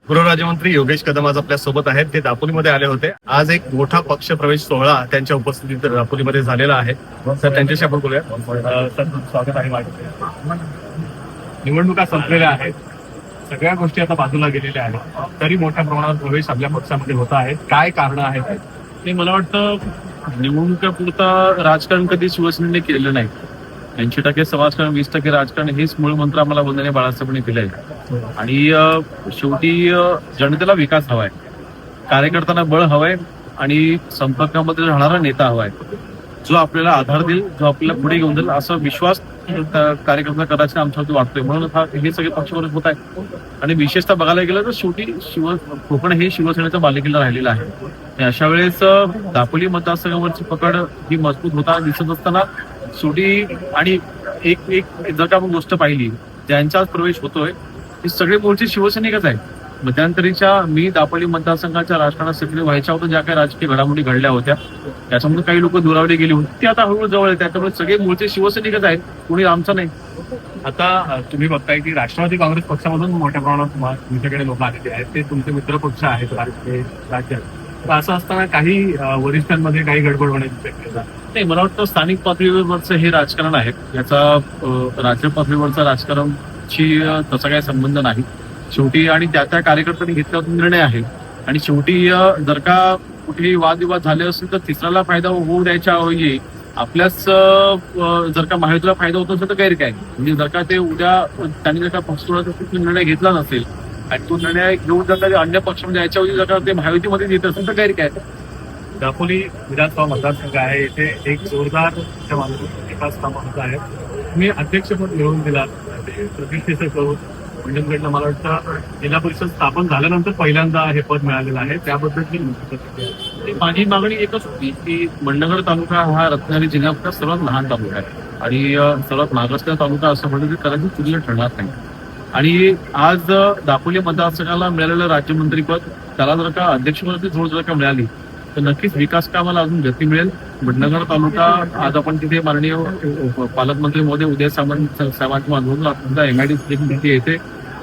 गृहराज्यमंत्री योगेश कदम आज आपल्या सोबत आहेत. ते दापोलीमध्ये आले होते. आज एक मोठा पक्ष प्रवेश सोहळा त्यांच्या उपस्थितीत दापोलीमध्ये झालेला आहे. सर, त्यांच्याशी आपण बोलूया. सर, स्वागत आहे माझे. निवडणुका संपलेल्या आहेत, सगळ्या गोष्टी आता बाजूला गेलेल्या आहेत, तरी मोठ्या प्रमाणात प्रवेश आपल्या पक्षामध्ये होत आहे. काय कारण आहेत? ते मला वाटतं निवडणुकीपुरता राजकारण कधी शिवसेनेने केलेलं नाही. 80% समाजकारण, 20% राजकारण हेच मूळ मंत्र आम्हाला वंदनीय बाळासाहेबांनी दिलंय. आणि शेवटी जनतेला विकास हवाय, कार्यकर्त्यांना बळ हवंय आणि संपर्कामध्ये राहणारा नेता हवाय, जो आपल्याला आधार देईल, जो आपल्याला पुढे घेऊन जाईल, असा विश्वास कार्यकर्ता करायचा आमच्यावरती वाटतोय. म्हणून हे सगळे पक्षप्रवेश होत आहेत. आणि विशेषतः बघायला गेलं तर शेवटी कोकण हे शिवसेनेच्या बालेकिल्ला राहिलेलं आहे. अशा वेळेस दापोली मतदारसंघावरची पकड ही मजबूत होता दिसत असताना शेवटी आणि एक जर का आपण गोष्ट पाहिली, ज्यांचा प्रवेश होतोय हे सगळे मूळचे शिवसैनिकच आहेत. मध्यंतरीच्या मी दापोली मतदारसंघाच्या राजकारणात सक्रिय व्हायच्या होत्या, ज्या काही राजकीय घडामोडी घडल्या होत्या त्याच्यामुळे काही लोक दुरावले गेली होती, ती आता हळूहळू जवळ आहे. त्याच्यामुळे सगळे मूळचे शिवसैनिकच आहेत, कोणी आमचं नाही. आता तुम्ही बघताय की राष्ट्रवादी काँग्रेस पक्षामधून मोठ्या प्रमाणात तुमच्याकडे लोक आलेले आहेत. ते तुमचे मित्र पक्ष आहेत राज्यात. तर असं असताना काही वरिष्ठांमध्ये काही गडबड होण्याची शक्यता नाही. मला वाटतं स्थानिक पातळीवरचं हे राजकारण आहे, याचा राज्य पातळीवरचा राजकारणाशी तसा काही संबंध नाही. शेवटी आणि त्या कार्यकर्त्यांनी घेतला निर्णय आहे. आणि शेवटी जर का कुठेही वादविवाद झाले असतील तर तिसऱ्याला फायदा होऊ द्यायच्या ऐवजी आपल्याच जर का महायुतीला फायदा होत असेल तर गैर काय. म्हणजे जर का ते उद्या त्यांनी जर का पक्षाचा निर्णय घेतला नसेल आणि तो निर्णय घेऊन जर का अन्य पक्षामध्ये याच्याऐवजी जर का ते महायुतीमध्ये येत असेल तर गैर काय. दापोली विधानसभा मतदारसंघ आहे, इथे एक जोरदार विकास कामं होत आहे. तुम्ही अध्यक्षपद मिळवून दिला, प्रतिष्ठेचं करून मंडणगडला मला वाटतं जिल्हा परिषद स्थापन झाल्यानंतर पहिल्यांदा हे पद मिळालेलं आहे. त्याबद्दल माझी मागणी एकच होती की मंडणगड तालुका हा रत्नागिरी जिल्ह्यातला सर्वात लहान तालुका आहे आणि सर्वात मागासलेला तालुका असं म्हणलं तर कदाचित तुलना ठरणार नाही. आणि आज दापोली मतदारसंघाला मिळालेलं राज्यमंत्रीपद त्याला जर का अध्यक्षपदाची जोड जर का मिळाली तर नक्कीच विकास कामाला अजून गती मिळेल. मंडणगड तालुका आज आपण तिथे माननीय पालकमंत्री महोदय उदय सामंत साहेबांच्या माध्यमातून MIDC देखील येते,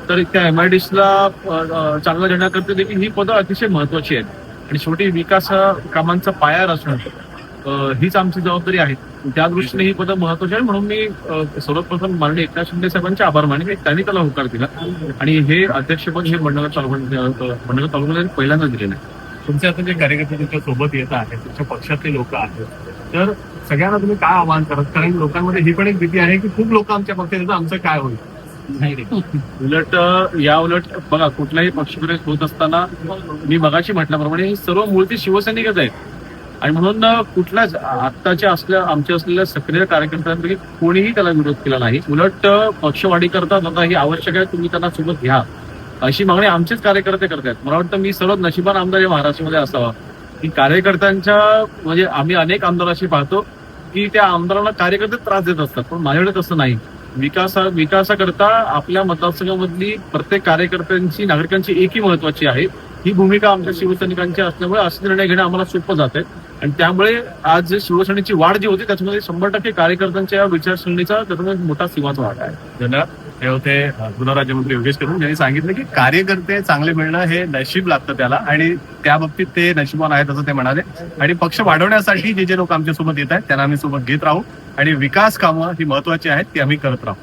तर त्या MIDCला चांगला देण्याकरता देखील ही पदं अतिशय महत्वाची आहेत. आणि शेवटी विकास कामांचा पाया रचणं हीच आमची जबाबदारी आहे. त्या दृष्टीने ही पदं महत्वाची आहे. म्हणून मी सर्वप्रथम माननीय एकनाथ शिंदे साहेबांचे आभार मानले, त्यांनी त्याला होकार दिला आणि हे अध्यक्षपद हे मंडणगड तालुक्यात पहिल्यांदा दिलेलं आहे. तुमचे आता जे कार्यकर्ते तुमच्या सोबत येत आहेत, तुमच्या पक्षातले लोक आहेत, तर सगळ्यांना तुम्ही काय आवाहन करत? कारण लोकांमध्ये ही पण एक भीती आहे की खूप लोक आमच्या पक्षात येतात, आमचं काय होईल. उलट बघा, कुठलाही पक्षप्रवेश होत असताना मी मगाशी म्हटल्याप्रमाणे हे सर्व मूळचे शिवसैनिकच आहेत. आणि म्हणून कुठल्याच आत्ताच्या आमच्या असलेल्या सक्रिय कार्यकर्त्यांपैकी कोणीही त्याला विरोध केला नाही. उलट पक्षवाढी करतात आता ही आवश्यक आहे, तुम्ही त्यांना सोबत घ्या अशी मागणी आमचेच कार्यकर्ते करतात. मला वाटतं मी सर्वात नशिबान आमदार या महाराष्ट्रामध्ये असावा की कार्यकर्त्यांच्या म्हणजे आम्ही अनेक आमदार अशी पाहतो की त्या आमदारांना कार्यकर्ते त्रास देत असतात, पण माझ्याकडे तसं नाही. विकासाकरता आपल्या मतदारसंघामधली प्रत्येक कार्यकर्त्यांची, नागरिकांची एकी महत्वाची आहे. ही भूमिका आमच्या शिवसैनिकांची असल्यामुळे असे निर्णय घेणं आम्हाला सोपं जात आहे. आणि त्यामुळे आज शिवसेनेची वाढ जी होती त्याच्यामध्ये 100% कार्यकर्त्यांच्या विचारसरणीचा त्याच्यामध्ये मोठा सीमाचा वाटा आहे. धन्यवाद. हे होते गृहराज्यमंत्री योगेश कदम, यांनी सांगितलं की कार्यकर्ते चांगले मिळणं हे नशीब लागतं त्याला आणि त्या बाबतीत ते नशिबान आहेत असं ते म्हणाले. आणि पक्ष वाढवण्यासाठी जे लोक आमच्यासोबत येत आहेत त्यांना आम्ही सोबत घेत राहू आणि विकास कामं ही महत्वाची आहेत ती आम्ही करत राहू.